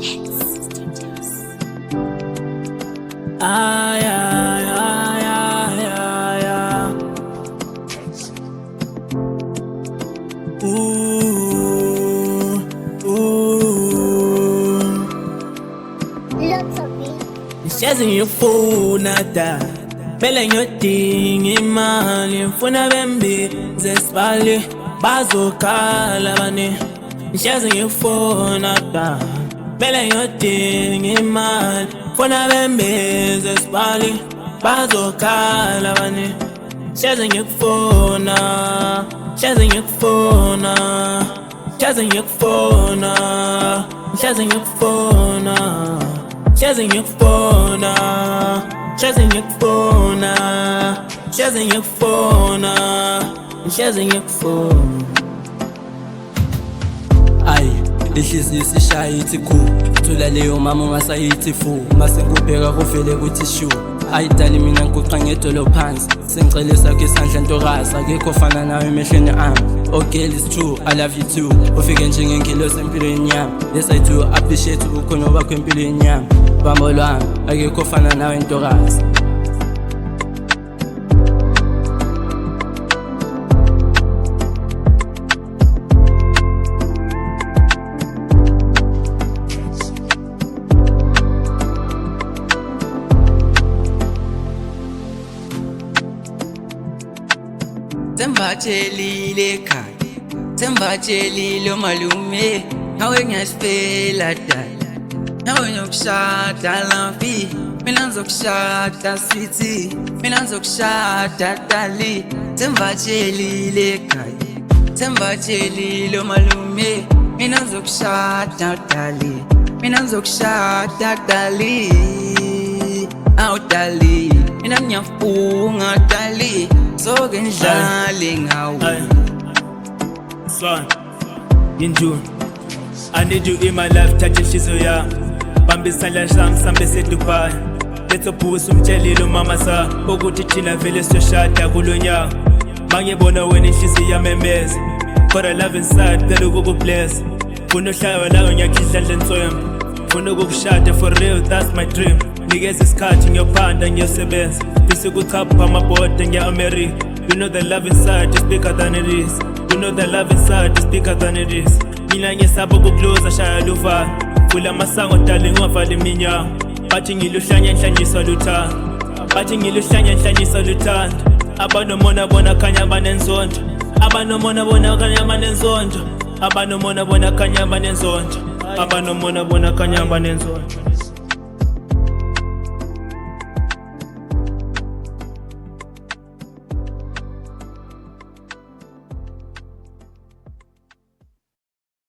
Ay, ay, ay, ay, ay, ay. Lots of it. Ngihlezi ngiyokufuna da phela ngiyodinga imali ngifuna bembize sibali bazokhala bani ngihlezi ngiyokufuna da phela ngiyodinga imali ngifuna bembize sibali bazokhala bani ngihlezi ngiyokufuna ngihlezi ngiyokufuna ngihlezi ngiyokufuna ngihlezi ngiyokufuna Chasing your phone, chasing your phone, chasing your phone, chasing your phone. Ayi, lihliziyo sishaya ithi khu thula leyo mama ungasayithi fu mase ngubheka kuvele kuthi shu ayidali mina nguqa ngedolo phansi sengicela sakho isandla ntokazi akekho fana nawe emehlweni ami oh girl it's true I love you too ufike njengengilosi empilweni yami yes I do appreciate ukhona bakho empilweni yami bambo lwami akekho fana nawe ntokazi Sembatshelile ekhaya sembatshelile malume nawe ngiyasifela dala nawe ngiyokushada lavi mina ngizokushada sweetie mina ngizokushada dali sembatshelile ekhaya sembatshelile malume mina ngizokushada dali mina ngizokushada dali awu dali mina ngiyafunga dali soke ngidlale ngawe Son, in June I need you in my life, touch inhliziyo yami bamba isandla sami sambe seDubai letho phusa umtshelile umama sa ukuthi thina vele siyoshada kulo nyaka mangibona wena inhliziyo yami emeza for a love inside phela ukukubless funa uhlaya lawo ngiyakhidla ndlenswembe funa ukukushada for real that's my dream nikeza isikhathi ngiyophanda ngiyosebenza bese kuchapha amabhoda ngiya-America you know the love inside is bigger than it is you know the love inside is bigger than it is mina ngesaba ukukloza shaya luvalo vula amasango dali ngavali iminyango bathi ngiluhlanya nhlanyiswa luthando bathi ngiluhlanya nhlanyiswa luthando abanomona bona khanya banenzondo abanomona bona khanya banenzondo abanomona bona khanya banenzondo abanomona bona khanya banenzondo